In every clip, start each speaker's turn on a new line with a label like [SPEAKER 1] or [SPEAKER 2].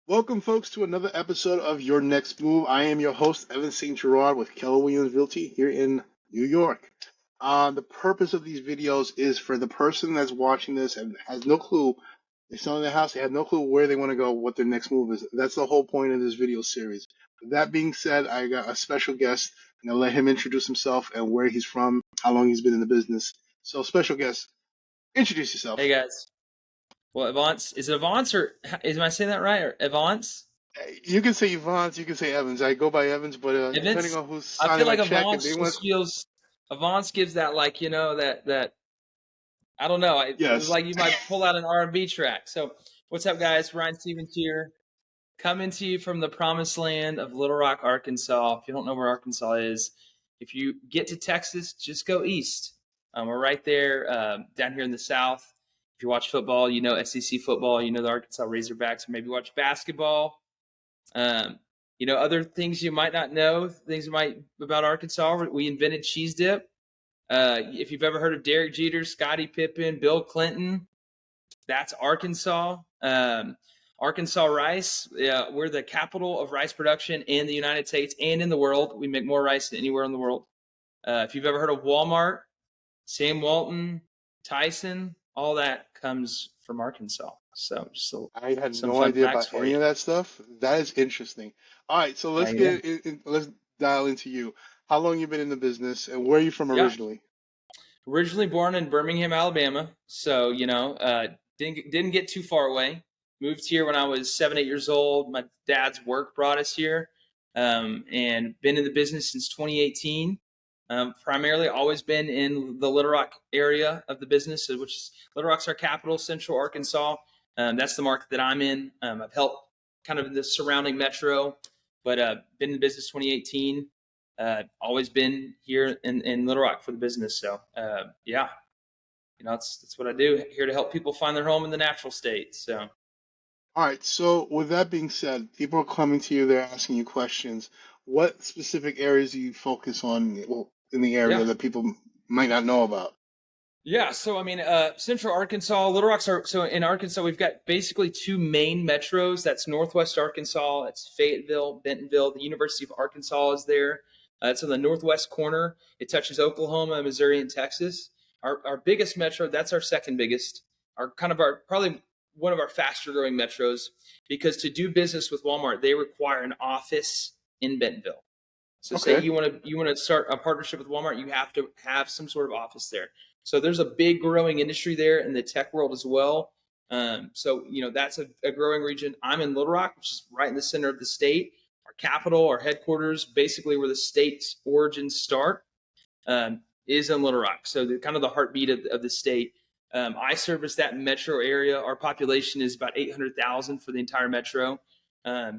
[SPEAKER 1] Welcome, folks, to another episode of Your Next Move. I am your host, Evantz Saint-Gerard with Keller Realty here in New York. The purpose of these videos is for the person that's watching this and has no clue. They're selling their house, they have no clue where they want to go, what their next move is. That's the whole point of this video series. With that being said, I got a special guest. I'm going to let him introduce himself and where he's from, how long he's been in the business. So, special guest, introduce
[SPEAKER 2] Hey
[SPEAKER 1] yourself.
[SPEAKER 2] guys. Well, Evantz, is it Evantz or am I saying that right? Or Evantz?
[SPEAKER 1] You can say Evans, you can say Evans. I go by Evans, but depending
[SPEAKER 2] Evans?
[SPEAKER 1] on who's
[SPEAKER 2] I
[SPEAKER 1] signing
[SPEAKER 2] feel
[SPEAKER 1] my
[SPEAKER 2] like
[SPEAKER 1] check, if
[SPEAKER 2] Evantz
[SPEAKER 1] they want,
[SPEAKER 2] just feels Evantz gives that like, that I don't know. It's
[SPEAKER 1] yes.
[SPEAKER 2] like you might pull out an R&B track. So, what's up guys? Ryan Stevens here, coming to you from the promised land of Little Rock, Arkansas. If you don't know where Arkansas is, if you get to Texas, just go east. We're right there, down here in the South. If you watch football, you know SEC football, you know the Arkansas Razorbacks, or maybe watch basketball. Um, other things you might not know, things you might about Arkansas. We invented cheese dip. If you've ever heard of Derek Jeter, Scottie Pippen, Bill Clinton, that's Arkansas. Arkansas rice. Yeah, we're the capital of rice production in the United States and in the world. We make more rice than anywhere in the world. If you've ever heard of Walmart, Sam Walton, Tyson, all that comes from Arkansas. So just
[SPEAKER 1] I had
[SPEAKER 2] some
[SPEAKER 1] no
[SPEAKER 2] fun
[SPEAKER 1] idea
[SPEAKER 2] facts
[SPEAKER 1] about
[SPEAKER 2] for
[SPEAKER 1] any
[SPEAKER 2] you.
[SPEAKER 1] of that stuff. That is interesting. All right, so let's
[SPEAKER 2] Yeah.
[SPEAKER 1] let's dial into you. How long you been in the business, and where are you from
[SPEAKER 2] Yeah.
[SPEAKER 1] originally?
[SPEAKER 2] Originally born in Birmingham, Alabama, so didn't get too far away. Moved here when I was 7, 8 years old. My dad's work brought us here, and been in the business since 2018. Primarily, always been in the Little Rock area of the business, which is Little Rock's our capital, Central Arkansas. That's the market that I'm in. I've helped kind of the surrounding metro, but been in business 2018. Always been here in Little Rock for the business. So yeah, that's what I do here to help people find their home in the natural state. So
[SPEAKER 1] All right, so with that being said, people are coming to you, they're asking you questions. What specific areas do you focus on, well, in the area
[SPEAKER 2] yeah.
[SPEAKER 1] that people might not know about?
[SPEAKER 2] Yeah, so I mean, Central Arkansas, Little Rock's so in Arkansas we've got basically two main metros. That's Northwest Arkansas. It's Fayetteville, Bentonville. The University of Arkansas is there. It's on the northwest corner. It touches Oklahoma, Missouri, and Texas. Our biggest metro, that's our second biggest. Our probably one of our faster growing metros, because to do business with Walmart, they require an office in Bentonville. So say
[SPEAKER 1] Okay.
[SPEAKER 2] you want to start a partnership with Walmart, you have to have some sort of office there. So there's a big growing industry there in the tech world as well. That's a growing region. I'm in Little Rock, which is right in the center of the state. Our capital, our headquarters, basically where the state's origins start, is in Little Rock. So kind of the heartbeat of the state. I service that metro area. Our population is about 800,000 for the entire metro.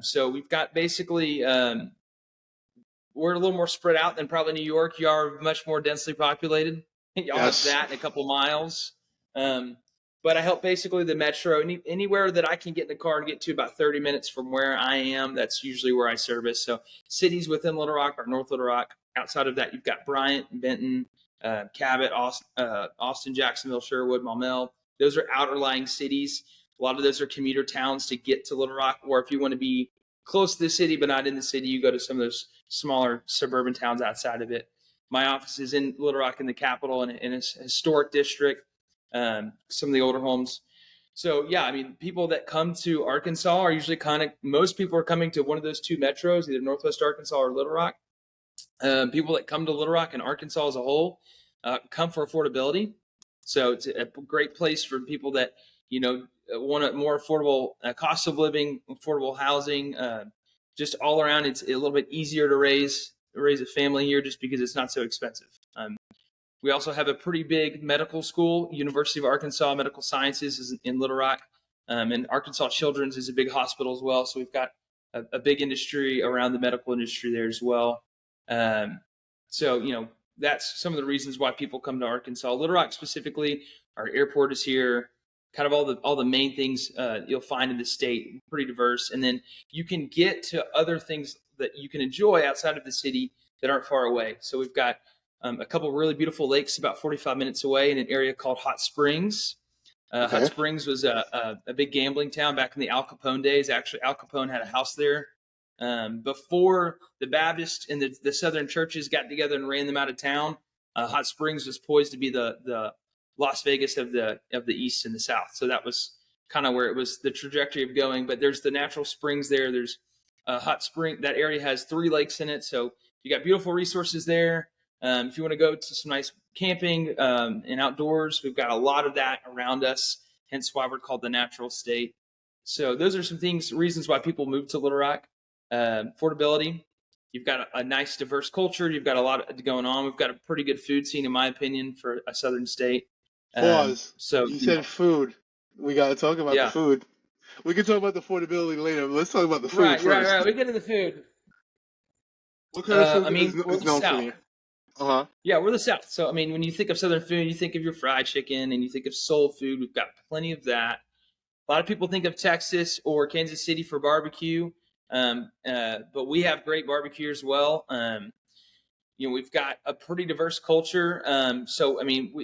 [SPEAKER 2] So we've got basically we're a little more spread out than probably New York. You are much more densely populated. Y'all have
[SPEAKER 1] Yes.
[SPEAKER 2] that in a couple miles. But I help basically the metro, anywhere that I can get in the car and get to about 30 minutes from where I am. That's usually where I service. So cities within Little Rock or North Little Rock. Outside of that, you've got Bryant, Benton, Cabot, Austin, Jacksonville, Sherwood, Maumelle. Those are outerlying cities. A lot of those are commuter towns to get to Little Rock. Or if you want to be close to the city but not in the city, you go to some of those smaller suburban towns outside of it. My office is in Little Rock in the capital in a historic district, some of the older homes. So yeah, I mean, people that come to Arkansas are usually most people are coming to one of those two metros, either Northwest Arkansas or Little Rock. People that come to Little Rock and Arkansas as a whole come for affordability. So it's a great place for people that want a more affordable cost of living, affordable housing. Just all around, it's a little bit easier to raise a family here, just because it's not so expensive. We also have a pretty big medical school. University of Arkansas Medical Sciences is in Little Rock, and Arkansas Children's is a big hospital as well. So we've got a big industry around the medical industry there as well. Um, that's some of the reasons why people come to Arkansas. Little Rock specifically, our airport is here. Kind of all the main things you'll find in the state, pretty diverse. And then you can get to other things that you can enjoy outside of the city that aren't far away. So we've got a couple really beautiful lakes about 45 minutes away in an area called Hot Springs. Hot
[SPEAKER 1] Okay.
[SPEAKER 2] Springs was a big gambling town back in the Al Capone days. Actually, Al Capone had a house there. Before the Baptist and the Southern churches got together and ran them out of town, Hot Springs was poised to be the Las Vegas of the East and the South. So that was kind of where it was the trajectory of going. But there's the natural springs there. There's Hot Spring. That area has 3 lakes in it, so you got beautiful resources there. If you want to go to some nice camping and outdoors, we've got a lot of that around us. Hence why we're called the natural state. So those are some reasons why people move to Little Rock. Affordability. You've got a nice, diverse culture. You've got a lot going on. We've got a pretty good food scene, in my opinion, for a southern state.
[SPEAKER 1] Pause.
[SPEAKER 2] So
[SPEAKER 1] You said food. We got to talk about the
[SPEAKER 2] yeah,
[SPEAKER 1] food. We can talk about the affordability later, but let's talk about the food
[SPEAKER 2] right.
[SPEAKER 1] first.
[SPEAKER 2] We get into the food.
[SPEAKER 1] What kind of
[SPEAKER 2] I
[SPEAKER 1] food
[SPEAKER 2] mean, we're
[SPEAKER 1] is
[SPEAKER 2] the
[SPEAKER 1] known for
[SPEAKER 2] South.
[SPEAKER 1] you? Uh-huh.
[SPEAKER 2] Yeah, we're the South. So, I mean, when you think of Southern food, you think of your fried chicken and you think of soul food. We've got plenty of that. A lot of people think of Texas or Kansas City for barbecue, but we have great barbecue as well. We've got a pretty diverse culture. So, I mean,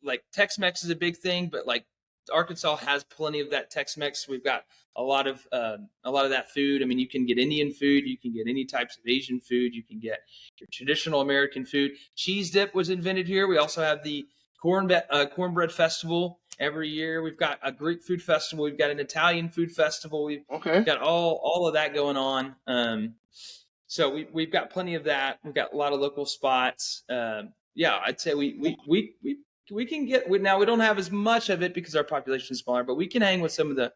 [SPEAKER 2] like Tex-Mex is a big thing, but like Arkansas has plenty of that Tex-Mex. We've got a lot of that food. I mean, you can get Indian food, you can get any types of Asian food, you can get your traditional American food. Cheese dip was invented here. We also have the cornbread festival every year. We've got a Greek food festival. We've got an Italian food festival. We've
[SPEAKER 1] Okay.
[SPEAKER 2] got all of that going on. So we've got plenty of that. We've got a lot of local spots. Yeah, I'd say we can get. Now we don't have as much of it because our population is smaller, but we can hang with some of the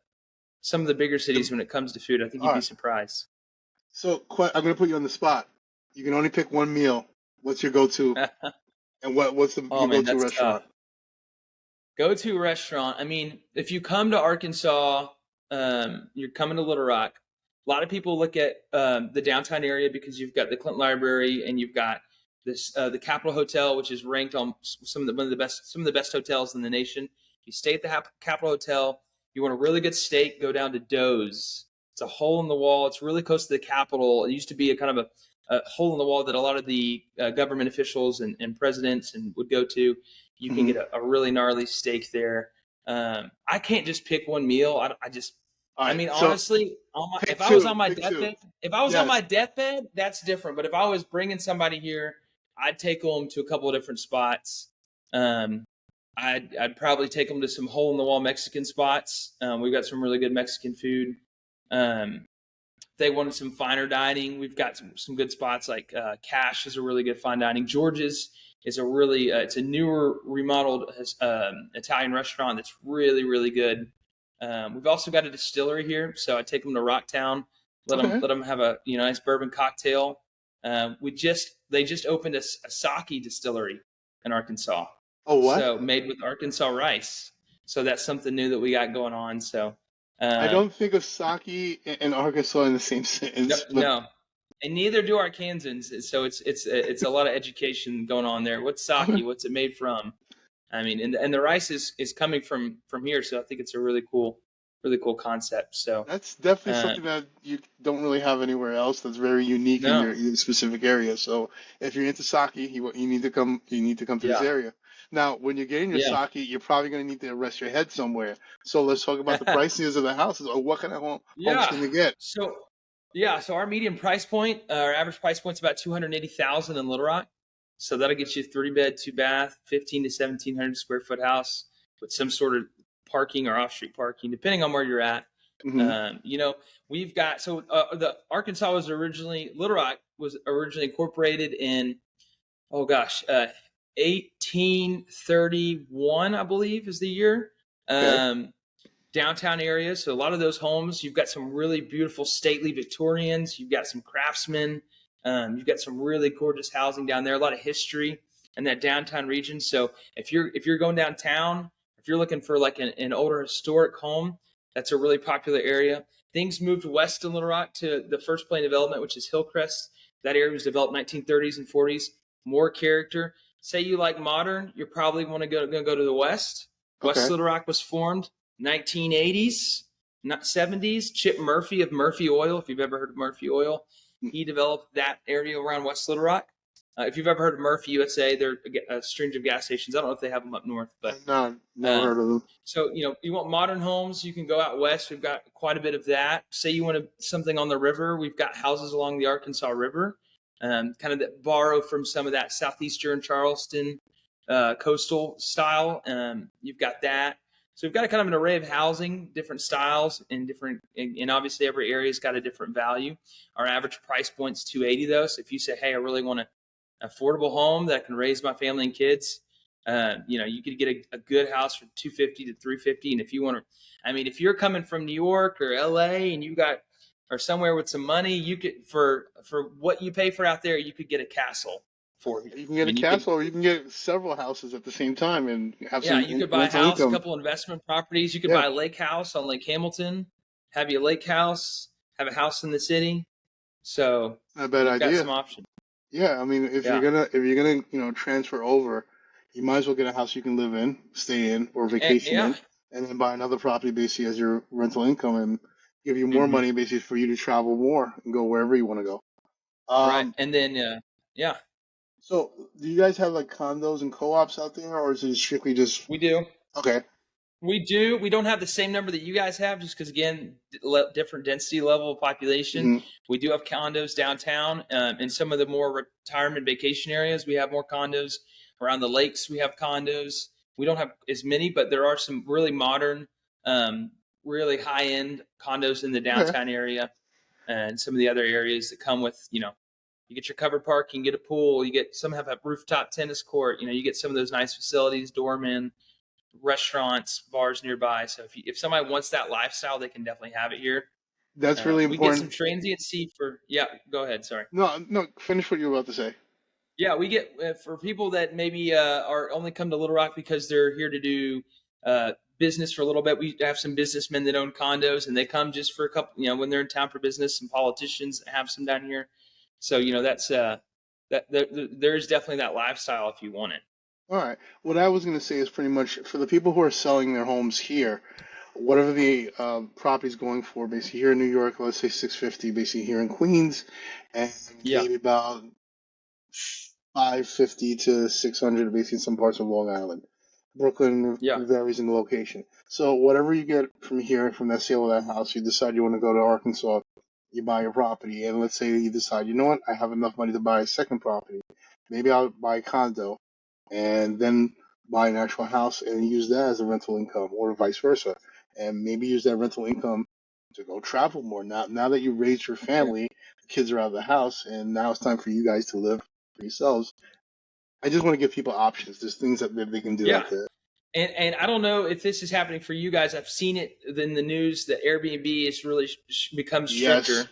[SPEAKER 2] bigger cities when it comes to food. I think
[SPEAKER 1] All
[SPEAKER 2] you'd be
[SPEAKER 1] right.
[SPEAKER 2] surprised.
[SPEAKER 1] So I'm going to put you on the spot. You can only pick one meal. What's your go-to? And what's your
[SPEAKER 2] Oh man,
[SPEAKER 1] go-to
[SPEAKER 2] that's
[SPEAKER 1] restaurant?
[SPEAKER 2] tough. Go-to restaurant. I mean, if you come to Arkansas, you're coming to Little Rock. A lot of people look at the downtown area because you've got the Clinton Library and you've got this the Capitol Hotel, which is ranked on some of the best hotels in the nation. You stay at the Capitol Hotel. You want a really good steak, go down to Doe's. It's a hole in the wall. It's really close to the Capitol. It used to be a kind of a hole in the wall that a lot of the government officials and presidents would go to. You can
[SPEAKER 1] Mm-hmm.
[SPEAKER 2] get a really gnarly steak there. I can't just pick one meal.
[SPEAKER 1] All
[SPEAKER 2] I
[SPEAKER 1] right.
[SPEAKER 2] mean,
[SPEAKER 1] So
[SPEAKER 2] honestly,
[SPEAKER 1] pick
[SPEAKER 2] if I was on
[SPEAKER 1] two.
[SPEAKER 2] my
[SPEAKER 1] Pick two.
[SPEAKER 2] deathbed,
[SPEAKER 1] Yes.
[SPEAKER 2] that's different. But if I was bringing somebody here, I'd take them to a couple of different spots. I'd probably take them to some hole in the wall Mexican spots. We've got some really good Mexican food. If they wanted some finer dining, we've got some good spots like Cash is a really good fine dining. George's is a really it's a newer remodeled Italian restaurant that's really really good. We've also got a distillery here, so I take them to Rocktown,
[SPEAKER 1] Okay.
[SPEAKER 2] let them have a nice bourbon cocktail. They just opened a sake distillery in Arkansas,
[SPEAKER 1] Oh, what?
[SPEAKER 2] so made with Arkansas rice. So that's something new that we got going on. So
[SPEAKER 1] I
[SPEAKER 2] uh,
[SPEAKER 1] don't think of sake and Arkansas in the same sentence, but
[SPEAKER 2] no, and neither do Arkansans. So it's a lot of education going on there. What's sake? What's it made from? I mean, and the rice is coming from here, so I think it's a really cool concept. So
[SPEAKER 1] that's definitely
[SPEAKER 2] uh,
[SPEAKER 1] something that you don't really have anywhere else. That's very unique in
[SPEAKER 2] no,
[SPEAKER 1] your specific area. So if you're into sake, you need to come. You need to come to this
[SPEAKER 2] yeah,
[SPEAKER 1] area. Now, when you're getting your
[SPEAKER 2] yeah.
[SPEAKER 1] sake, you're probably going to need to rest your head somewhere. So let's talk about the prices of the houses, or what kind of homes
[SPEAKER 2] Yeah.
[SPEAKER 1] can you get?
[SPEAKER 2] So so our median price point, our average price point is about 280,000 in Little Rock. So that'll get you a 3-bed, 2-bath, 15 to 1,700 square foot house with some sort of parking or off-street parking, depending on where you're at.
[SPEAKER 1] Hmm.
[SPEAKER 2] We've got the Arkansas Little Rock was originally incorporated in 1831, I believe, is the year.
[SPEAKER 1] Okay.
[SPEAKER 2] Downtown area. So a lot of those homes, you've got some really beautiful stately Victorians. You've got some craftsmen. You've got some really gorgeous housing down there. A lot of history in that downtown region. So if you're going downtown, if you're looking for like an older historic home, that's a really popular area. Things moved west in Little Rock to the first plane development, which is Hillcrest. That area was developed 1930s and 40s. More character. Say you like modern, you're probably going to go to the west. West
[SPEAKER 1] Okay.
[SPEAKER 2] Little Rock was formed 1980s, not 70s. Chip Murphy of Murphy Oil, if you've ever heard of Murphy Oil, he developed that area around West Little Rock. If you've ever heard of Murphy USA, they're a string of gas stations. I don't know if they have them up north, but
[SPEAKER 1] No, never
[SPEAKER 2] um,
[SPEAKER 1] heard of them.
[SPEAKER 2] so you want modern homes, you can go out west. We've got quite a bit of that. Say you want something on the river, we've got houses along the Arkansas River, kind of that borrow from some of that southeastern Charleston coastal style. You've got that. So we've got a kind of an array of housing, different styles, and obviously every area's got a different value. Our average price point's $280 though. So if you say, hey, I really want an affordable home that can raise my family and kids, you could get a good house for $250 to $350. And if you want to, if you're coming from New York or LA and or somewhere with some money, you could, for what you pay for out there, you could get a castle for you.
[SPEAKER 1] You can get a castle, or you can get several houses at the same time and have some
[SPEAKER 2] you could buy a house,
[SPEAKER 1] income.
[SPEAKER 2] a couple investment properties. You could buy a lake house on Lake Hamilton, have your lake house, have a house in the city. So
[SPEAKER 1] not a bad idea.
[SPEAKER 2] Got some options.
[SPEAKER 1] Yeah, if you're gonna transfer over, you might as well get a house you can live in, stay in, or vacation in, and then buy another property basically as your rental income and give you more money basically for you to travel more and go wherever you want to go.
[SPEAKER 2] Right, and then
[SPEAKER 1] So, do you guys have like condos and co-ops out there, or is it strictly just?
[SPEAKER 2] We do.
[SPEAKER 1] Okay.
[SPEAKER 2] We do. We don't have the same number that you guys have, just because again, different density level of population.
[SPEAKER 1] Mm-hmm.
[SPEAKER 2] We do have condos downtown. In some of the more retirement vacation areas, we have more condos. Around the lakes, we have condos. We don't have as many, but there are some really modern, really high-end condos in the downtown area, and some of the other areas that come with, you get your covered parking, you get a pool, some have a rooftop tennis court. You get some of those nice facilities, doormen, restaurants, bars nearby. So if somebody wants that lifestyle, they can definitely have it here.
[SPEAKER 1] That's really important.
[SPEAKER 2] We get some transiency go ahead. Sorry.
[SPEAKER 1] No, finish what you were about to say.
[SPEAKER 2] Yeah, we get for people that maybe are only come to Little Rock because they're here to do business for a little bit. We have some businessmen that own condos, and they come just for a couple, when they're in town for business. Some politicians have some down here. So, that's there's definitely that lifestyle if you want it.
[SPEAKER 1] All right. What I was going to say is pretty much for the people who are selling their homes here, whatever the property's going for, basically here in New York, let's say $650, basically here in Queens, and maybe about $550 to $600, basically in some parts of Long Island. Brooklyn varies in the location. So whatever you get from here, from that sale of that house, you decide you want to go to Arkansas, you buy your property, and let's say you decide, you know what, I have enough money to buy a second property. Maybe I'll buy a condo and then buy an actual house and use that as a rental income, or vice versa. And maybe use that rental income to go travel more. Now that you raised your family, the kids are out of the house, and now it's time for you guys to live for yourselves. I just want to give people options. There's things that they can do out there.
[SPEAKER 2] And I don't know if this is happening for you guys. I've seen it in the news that Airbnb has really become stricter.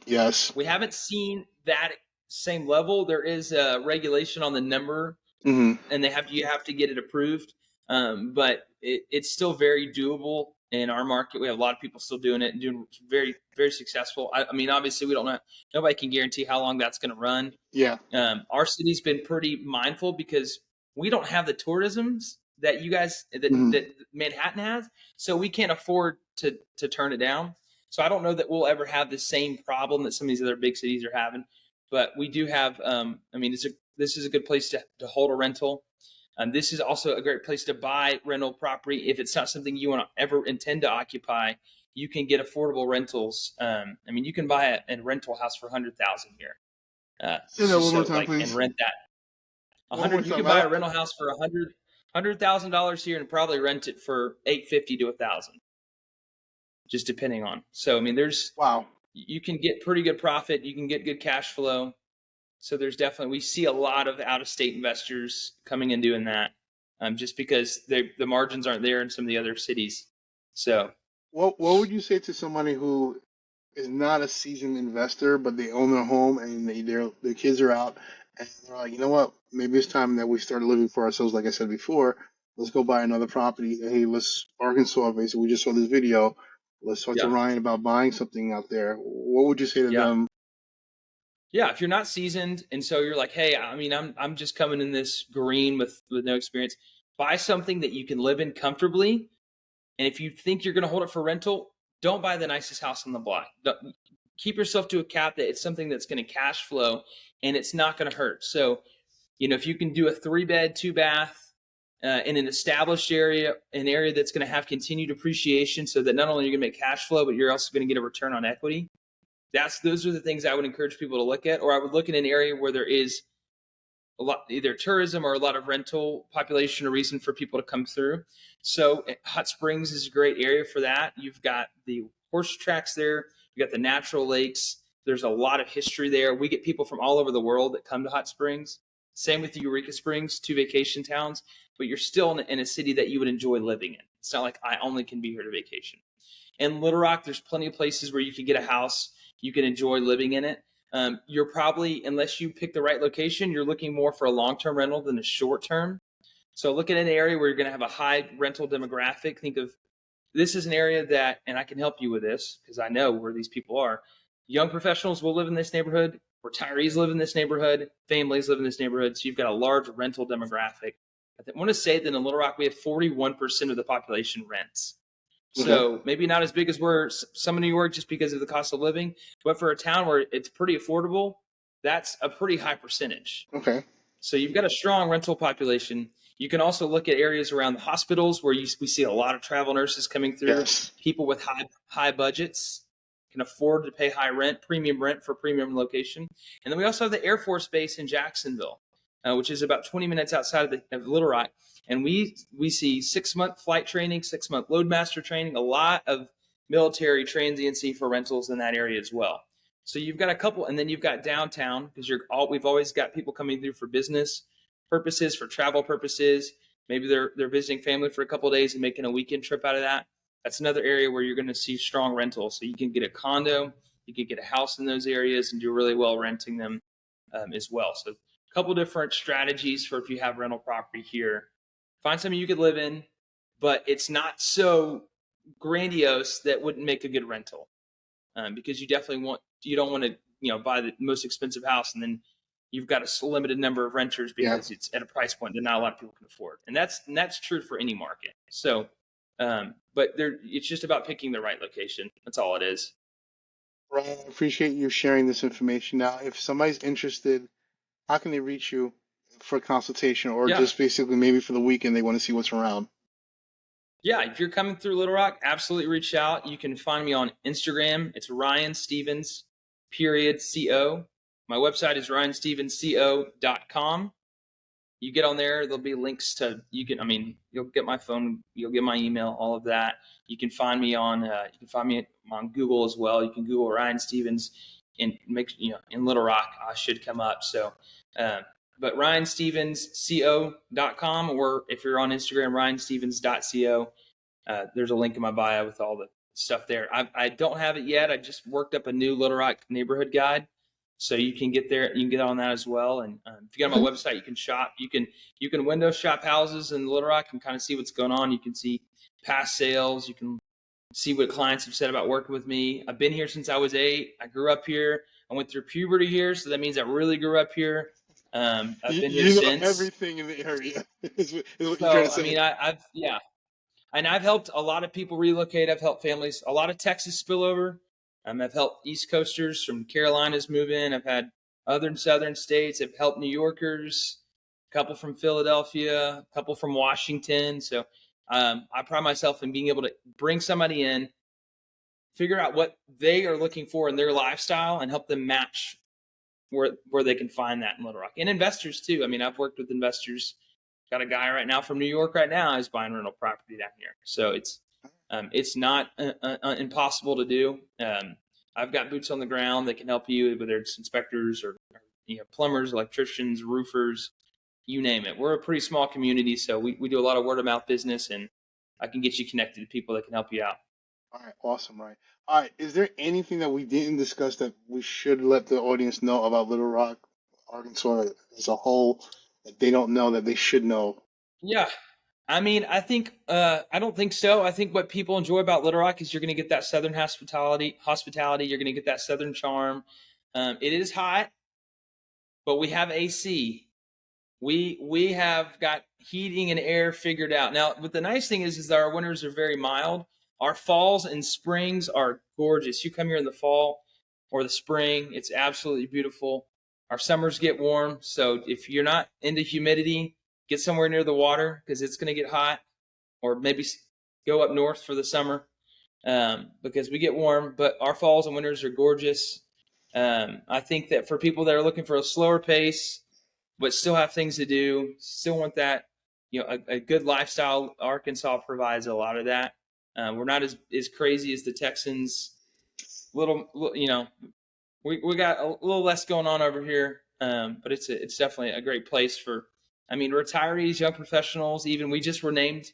[SPEAKER 1] Yes.
[SPEAKER 2] We haven't seen that same level. There is a regulation on the number,
[SPEAKER 1] and
[SPEAKER 2] you have to get it approved. But it's still very doable in our market. We have a lot of people still doing it and doing very, very successful. Obviously, we don't know. Nobody can guarantee how long that's going to run.
[SPEAKER 1] Yeah.
[SPEAKER 2] Our city's been pretty mindful because we don't have the tourisms that you guys that Manhattan has, so we can't afford to turn it down. So I don't know that we'll ever have the same problem that some of these other big cities are having, but we do have. This is a good place to hold a rental. This is also a great place to buy rental property if it's not something you want to ever intend to occupy. You can get affordable rentals. You can buy a rental house for $100,000 here.
[SPEAKER 1] Say that one more time, please.
[SPEAKER 2] And rent that. $100. You can buy a rental house for $100,000 here and probably rent it for $850 to $1,000, just depending on. So you can get pretty good profit. You can get good cash flow. So we see a lot of out-of-state investors coming and doing that, just because the margins aren't there in some of the other cities. So,
[SPEAKER 1] what would you say to somebody who is not a seasoned investor, but they own their home and their kids are out, and they're like, you know what, maybe it's time that we start living for ourselves, like I said before. Let's go buy another property. Hey, Arkansas, basically, we just saw this video. Let's talk to Ryan about buying something out there. What would you say to them?
[SPEAKER 2] Yeah, if you're not seasoned, and so you're like, hey, I'm just coming in this green with no experience, buy something that you can live in comfortably. And if you think you're going to hold it for rental, don't buy the nicest house on the block. Keep yourself to a cap that it's something that's going to cash flow and it's not going to hurt. So If you can do a 3-bed, 2-bath in an established area, an area that's going to have continued appreciation, so that not only are you going to make cash flow, but you're also going to get a return on equity. Those are the things I would encourage people to look at. Or I would look at an area where there is a lot, either tourism or a lot of rental population, a reason for people to come through. So Hot Springs is a great area for that. You've got the horse tracks there. You got the natural lakes. There's a lot of history there. We get people from all over the world that come to Hot Springs. Same with Eureka Springs, 2 vacation towns, but you're still in a city that you would enjoy living in. It's not like I only can be here to vacation. In Little Rock, there's plenty of places where you can get a house. You can enjoy living in it. You're probably, unless you pick the right location, you're looking more for a long-term rental than a short-term. So look at an area where you're going to have a high rental demographic. Think of this is an area that, and I can help you with this because I know where these people are. Young professionals will live in this neighborhood. Retirees live in this neighborhood. Families live in this neighborhood. So you've got a large rental demographic. I want to say that in Little Rock, we have 41% of the population rents. So maybe not as big as where some of New York, just because of the cost of living, but for a town where it's pretty affordable, that's a pretty high percentage.
[SPEAKER 1] Okay.
[SPEAKER 2] So you've got a strong rental population. You can also look at areas around the hospitals where we see a lot of travel nurses coming through.
[SPEAKER 1] Yes.
[SPEAKER 2] People with high budgets can afford to pay high rent, premium rent for premium location. And then we also have the Air Force Base in Jacksonville, which is about 20 minutes outside of Little Rock. And we see 6-month flight training, 6-month loadmaster training, a lot of military transiency for rentals in that area as well. So you've got a couple, and then you've got downtown because we've always got people coming through for business purposes, for travel purposes. Maybe they're visiting family for a couple of days and making a weekend trip out of that. That's another area where you're going to see strong rentals. So you can get a condo, you can get a house in those areas and do really well renting them as well. So a couple different strategies for if you have rental property here. Find something you could live in, but it's not so grandiose that wouldn't make a good rental, because you don't want to buy the most expensive house and then you've got a limited number of renters because it's at a price point that not a lot of people can afford, and that's true for any market. So, but it's just about picking the right location. That's all it is.
[SPEAKER 1] Ryan, I appreciate you sharing this information. Now, if somebody's interested, how can they reach you for a consultation, or just basically maybe for the weekend they want to see what's around?
[SPEAKER 2] Yeah, if you're coming through Little Rock, absolutely reach out. You can find me on Instagram. It's Ryan Stevens, .co. My website is ryanstevensco.com. You get on there, there'll be links to, you'll get my phone, you'll get my email, all of that. You can find me on Google as well. You can Google Ryan Stevens and in Little Rock, I should come up. So, but ryanstevensco.com, or if you're on Instagram, ryanstevens.co. There's a link in my bio with all the stuff there. I don't have it yet. I just worked up a new Little Rock neighborhood guide, so you can get there. You can get on that as well. And if you go on my website, you can shop. You can window shop houses in Little Rock and kind of see what's going on. You can see past sales. You can see what clients have said about working with me. I've been here since I was 8. I grew up here. I went through puberty here, so that means I really grew up here. I've been here since.
[SPEAKER 1] Everything in the area is what you're
[SPEAKER 2] So,
[SPEAKER 1] trying to say.
[SPEAKER 2] And I've helped a lot of people relocate. I've helped families, a lot of Texas spillover. I've helped East Coasters from Carolinas move in. I've had other southern states. I've helped New Yorkers, a couple from Philadelphia, a couple from Washington. So I pride myself in being able to bring somebody in, figure out what they are looking for in their lifestyle, and help them match where they can find that in Little Rock. And investors too. I've worked with investors. Got a guy right now from New York right now who's buying rental property down here. So it's not impossible to do. I've got boots on the ground that can help you, whether it's inspectors or plumbers, electricians, roofers, you name it. We're a pretty small community, so we do a lot of word of mouth business, and I can get you connected to people that can help you out.
[SPEAKER 1] All right, awesome, right? All right, is there anything that we didn't discuss that we should let the audience know about Little Rock, Arkansas as a whole, that they don't know that they should know?
[SPEAKER 2] Yeah. I think I don't think so. I think what people enjoy about Little Rock is you're going to get that southern hospitality. You're going to get that southern charm. It is hot, but we have AC. We have got heating and air figured out. Now, what the nice thing is that our winters are very mild. Our falls and springs are gorgeous. You come here in the fall or the spring, it's absolutely beautiful. Our summers get warm. So if you're not into humidity, get somewhere near the water because it's going to get hot, or maybe go up north for the summer because we get warm. But our falls and winters are gorgeous. I think that for people that are looking for a slower pace, but still have things to do, still want that, a good lifestyle, Arkansas provides a lot of that. We're not as crazy as the Texans. We got a little less going on over here, but it's definitely a great place for, retirees, young professionals. Even we just were named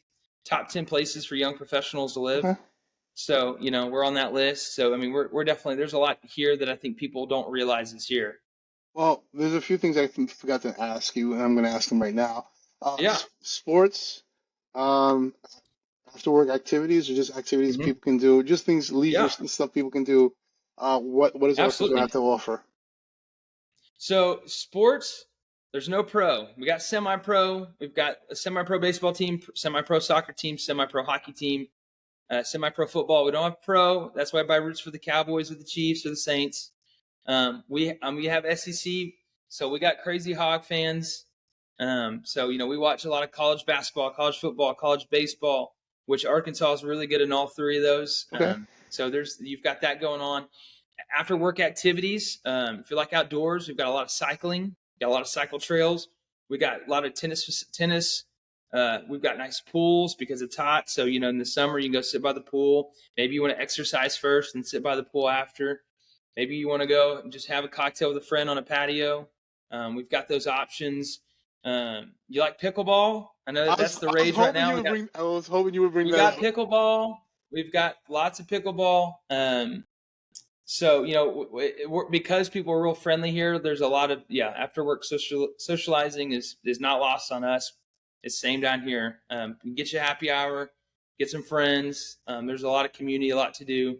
[SPEAKER 2] top 10 places for young professionals to live.
[SPEAKER 1] Okay.
[SPEAKER 2] So we're on that list. So we're definitely, there's a lot here that I think people don't realize is here.
[SPEAKER 1] Well, there's a few things I forgot to ask you, and I'm going to ask them right now.
[SPEAKER 2] Yeah.
[SPEAKER 1] Sports, after work activities, or just activities
[SPEAKER 2] Mhm.
[SPEAKER 1] people can do, just things, leisure stuff people can do. What does Arkansas
[SPEAKER 2] Absolutely.
[SPEAKER 1] have to offer?
[SPEAKER 2] So sports, there's no pro. We got semi-pro. We've got a semi-pro baseball team, semi-pro soccer team, semi-pro hockey team, semi-pro football. We don't have pro. That's why I buy roots for the Cowboys or the Chiefs or the Saints. We have SEC, so we got crazy Hog fans. So we watch a lot of college basketball, college football, college baseball, which Arkansas is really good in all three of those.
[SPEAKER 1] Okay.
[SPEAKER 2] So you've got that going on. After work activities, if you like outdoors, we've got a lot of cycling, got a lot of cycle trails. We got a lot of tennis. We've got nice pools because it's hot. So, in the summer, you can go sit by the pool. Maybe you want to exercise first and sit by the pool after. Maybe you want to go and just have a cocktail with a friend on a patio. We've got those options. You like pickleball? I know that's the rage right now.
[SPEAKER 1] I was hoping you would bring
[SPEAKER 2] we
[SPEAKER 1] that
[SPEAKER 2] got
[SPEAKER 1] up.
[SPEAKER 2] pickleball. We've got lots of pickleball. So, because people are real friendly here, there's a lot of, after work socializing is not lost on us. It's same down here. You can get you a happy hour, get some friends. There's a lot of community, a lot to do.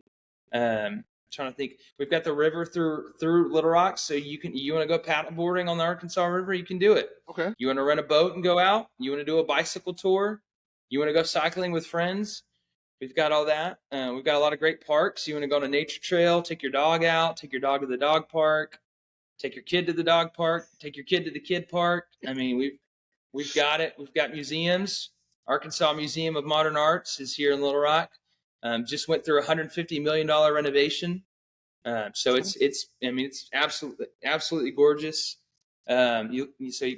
[SPEAKER 2] Trying to think, we've got the river through Little Rock, so you want to go paddle boarding on the Arkansas River, you can do it.
[SPEAKER 1] Okay.
[SPEAKER 2] You want to rent a boat and go out. You want to do a bicycle tour. You want to go cycling with friends. We've got all that. We've got a lot of great parks. You want to go on a nature trail, take your dog out, take your dog to the dog park, take your kid to the dog park, take your kid to the kid park. We've got it. We've got museums. Arkansas Museum of Modern Arts is here in Little Rock. Just went through a $150 million renovation. So it's absolutely gorgeous. So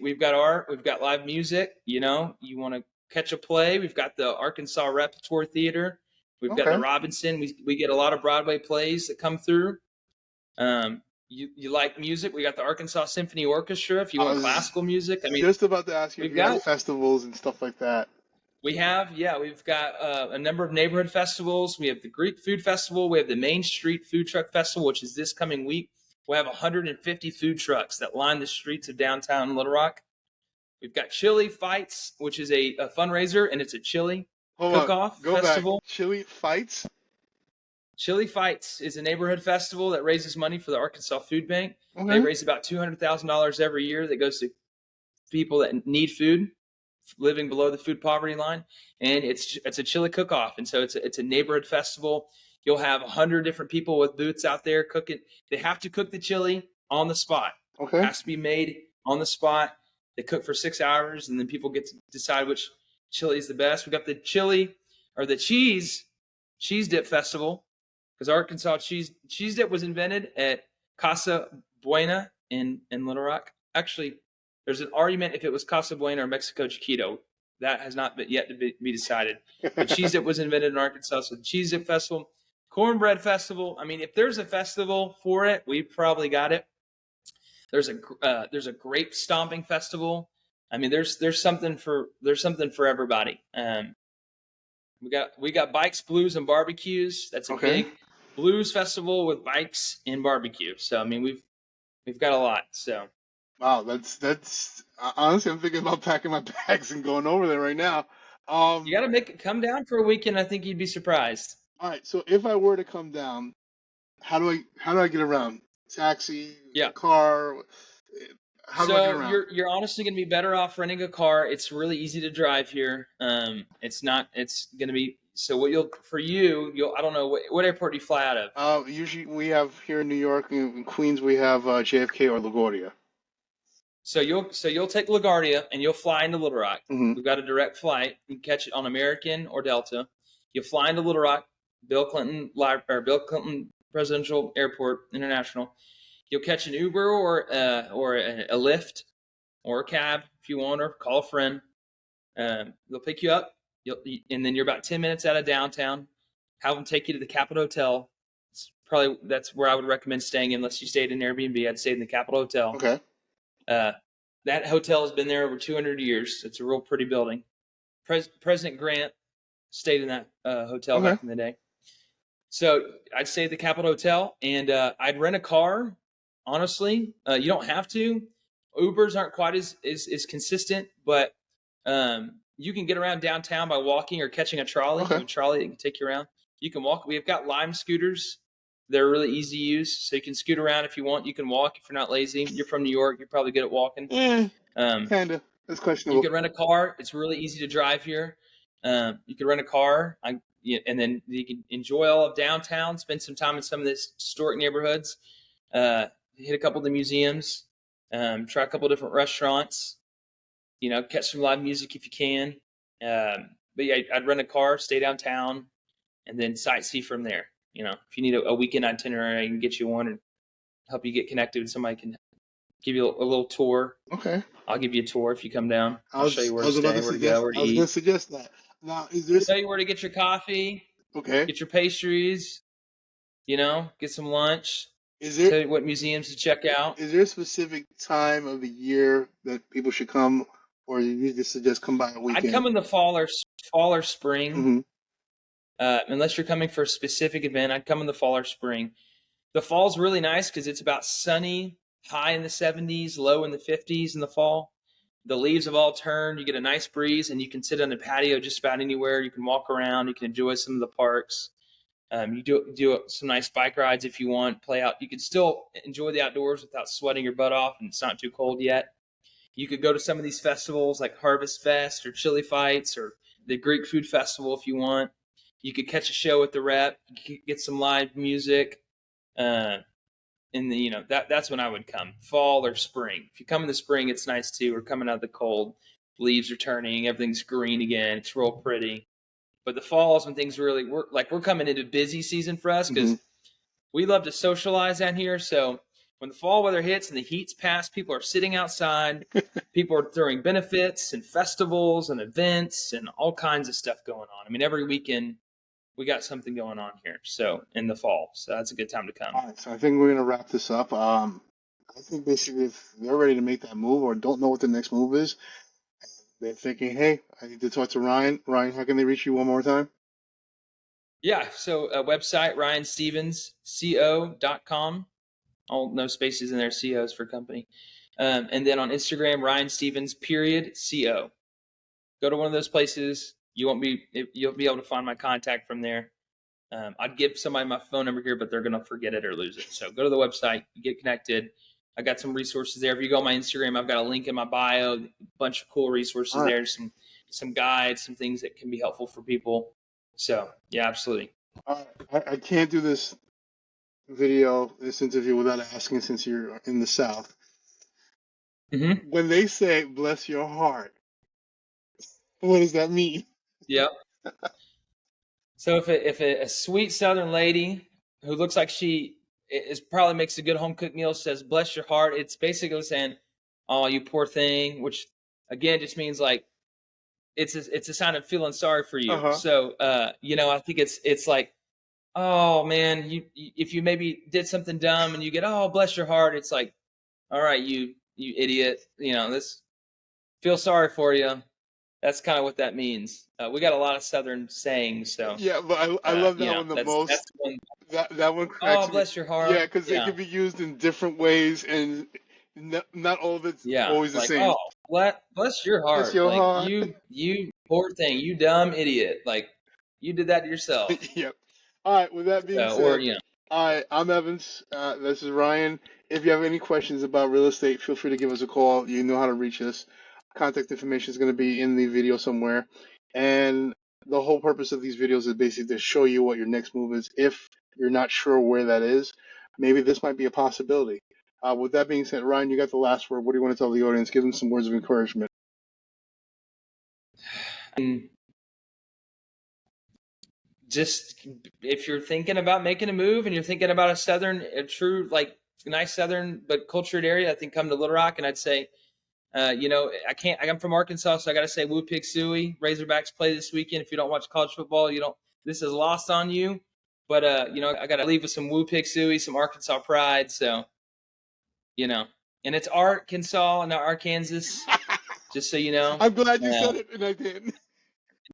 [SPEAKER 2] we've got art, we've got live music. You want to catch a play. We've got the Arkansas Repertoire Theater. We've got the Robinson. We get a lot of Broadway plays that come through. You like music? We got the Arkansas Symphony Orchestra. If you want classical music,
[SPEAKER 1] just about to ask you if you got festivals and stuff like that.
[SPEAKER 2] We've got a number of neighborhood festivals. We have the Greek Food Festival. We have the Main Street Food Truck Festival, which is this coming week. We'll have 150 food trucks that line the streets of downtown Little Rock. We've got Chili Fights, which is a fundraiser, and it's a chili cook-off festival.
[SPEAKER 1] Chili Fights?
[SPEAKER 2] Chili Fights is a neighborhood festival that raises money for the Arkansas Food Bank.
[SPEAKER 1] Okay.
[SPEAKER 2] They raise about $200,000 every year that goes to people that need food, living below the food poverty line, and it's a chili cook-off, and so it's a neighborhood festival. You'll have 100 different people with booths out there cooking. They have to cook the chili on the spot.
[SPEAKER 1] Okay.
[SPEAKER 2] It has to be made on the spot. They cook for 6 hours, and then people get to decide which chili is the best. We got the cheese dip festival, because Arkansas cheese dip was invented at Casa Buena in Little Rock. Actually, there's an argument if it was Casa Buena or Mexico Chiquito. That has not yet to be decided. But cheese dip was invented in Arkansas, so the cheese dip festival. Cornbread festival. If there's a festival for it, we've probably got it. There's a grape stomping festival. There's something for everybody. We got bikes, blues, and barbecues. That's a big blues festival with bikes and barbecue. So we've got a lot. So
[SPEAKER 1] wow, that's honestly, I'm thinking about packing my bags and going over there right now.
[SPEAKER 2] You got to come down for a weekend. I think you'd be surprised.
[SPEAKER 1] All right, so if I were to come down, how do I get around? Taxi, car. How do I get around?
[SPEAKER 2] You're honestly going to be better off renting a car. It's really easy to drive here. It's going to be. So I don't know what airport do you fly out of?
[SPEAKER 1] Usually we have here in New York, in Queens, we have JFK or LaGuardia.
[SPEAKER 2] So you'll take LaGuardia and you'll fly into Little Rock.
[SPEAKER 1] Mm-hmm.
[SPEAKER 2] We've got a direct flight. You can catch it on American or Delta. You fly into Little Rock, Bill Clinton Presidential Airport International. You'll catch an Uber or a Lyft or a cab if you want, or call a friend. They'll pick you up. And then you're about 10 minutes out of downtown. Have them take you to the Capitol Hotel. That's where I would recommend staying unless you stayed in Airbnb. I'd stay in the Capitol Hotel.
[SPEAKER 1] Okay.
[SPEAKER 2] That hotel has been there over 200 years. It's a real pretty building. President Grant stayed in that hotel back in the day. So I'd stay at the Capitol Hotel, and I'd rent a car. Honestly, you don't have to. Ubers aren't quite as consistent, but you can get around downtown by walking or catching a trolley.
[SPEAKER 1] Okay.
[SPEAKER 2] A trolley that can take you around. You can walk. We've got Lime scooters. They're really easy to use, so you can scoot around if you want. You can walk if you're not lazy. You're from New York. You're probably good at walking.
[SPEAKER 1] Kind of. That's questionable.
[SPEAKER 2] You can rent a car. It's really easy to drive here. You can rent a car, and then you can enjoy all of downtown, spend some time in some of the historic neighborhoods, hit a couple of the museums, try a couple of different restaurants, catch some live music if you can. But yeah, I'd rent a car, stay downtown, and then sightsee from there. If you need a weekend itinerary, I can get you one and help you get connected with somebody can give you a little tour.
[SPEAKER 1] Okay.
[SPEAKER 2] I'll give you a tour if you come down. I'll show you where to stay, where to go, where to eat.
[SPEAKER 1] I was going to suggest that. Now, is there?
[SPEAKER 2] I'll tell you where to get your coffee.
[SPEAKER 1] Okay.
[SPEAKER 2] Get your pastries. Get some lunch.
[SPEAKER 1] Is there?
[SPEAKER 2] Tell you what museums to check out.
[SPEAKER 1] Is there a specific time of the year that people should come, or you just suggest come by a weekend?
[SPEAKER 2] I'd come in the fall or spring.
[SPEAKER 1] Mm-hmm.
[SPEAKER 2] Unless you're coming for a specific event, I'd come in the fall or spring. The fall's really nice because it's about sunny, high in the 70s, low in the 50s in the fall. The leaves have all turned. You get a nice breeze, and you can sit on the patio just about anywhere. You can walk around. You can enjoy some of the parks. You do some nice bike rides if you want. Play out. You can still enjoy the outdoors without sweating your butt off, and it's not too cold yet. You could go to some of these festivals like Harvest Fest or Chili Fights or the Greek Food Festival if you want. You could catch a show at the Rep. You could get some live music. That's when I would come, fall or spring. If you come in the spring, it's nice too. We're coming out of the cold. Leaves are turning. Everything's green again. It's real pretty. But the fall is when things really we're coming into busy season for us because we love to socialize down here. So when the fall weather hits and the heat's passed, people are sitting outside. People are throwing benefits and festivals and events and all kinds of stuff going on. I mean, every weekend we got something going on here. So in the fall, so that's a good time to come.
[SPEAKER 1] All right, so I think we're gonna wrap this up. I think basically if they're ready to make that move or don't know what the next move is, they're thinking, hey, I need to talk to Ryan. Ryan, how can they reach you one more time?
[SPEAKER 2] Yeah, so website, ryanstevensco.com. No spaces in there, COs for company. And then on Instagram, ryanstevens.co. Go to one of those places. You'll be able to find my contact from there. I'd give somebody my phone number here, but they're going to forget it or lose it. So go to the website, get connected. I got some resources there. If you go on my Instagram, I've got a link in my bio, a bunch of cool resources there, some guides, some things that can be helpful for people. So yeah, absolutely.
[SPEAKER 1] I can't do this interview without asking, since you're in the South. Mm-hmm. When they say "bless your heart," what does that mean?
[SPEAKER 2] Yep. So if a sweet Southern lady who looks like she probably makes a good home cooked meal says "bless your heart," it's basically saying, "Oh, you poor thing," which again just means like it's a sign of feeling sorry for you. Uh-huh. So I think it's like, oh man, if you maybe did something dumb and you get, "Oh, bless your heart," it's like, all right, you idiot, this feel sorry for you. That's kind of what that means. We got a lot of Southern sayings, so
[SPEAKER 1] yeah. But I love that one the most. That one cracks
[SPEAKER 2] me. Bless your heart.
[SPEAKER 1] Yeah, because they can be used in different ways, and not all of it's always the same.
[SPEAKER 2] Oh, bless your heart.
[SPEAKER 1] Bless your heart.
[SPEAKER 2] You poor thing. You dumb idiot. Like you did that to yourself.
[SPEAKER 1] Yep. All right. With that being said, all right. I'm Evans. This is Ryan. If you have any questions about real estate, feel free to give us a call. You know how to reach us. Contact information is going to be in the video somewhere. And the whole purpose of these videos is basically to show you what your next move is. If you're not sure where that is, maybe this might be a possibility. With that being said, Ryan, you got the last word. What do you want to tell the audience? Give them some words of encouragement.
[SPEAKER 2] Just if you're thinking about making a move and you're thinking about a true, like nice southern but cultured area, I think come to Little Rock. And I'd say, I'm from Arkansas, so I got to say, Woo Pig Suey, Razorbacks play this weekend. If you don't watch college football, this is lost on you. But I got to leave with some Woo Pig Suey, some Arkansas pride. So, and it's Arkansas, not Arkansas. Just so you know.
[SPEAKER 1] I'm glad you said it, and I did.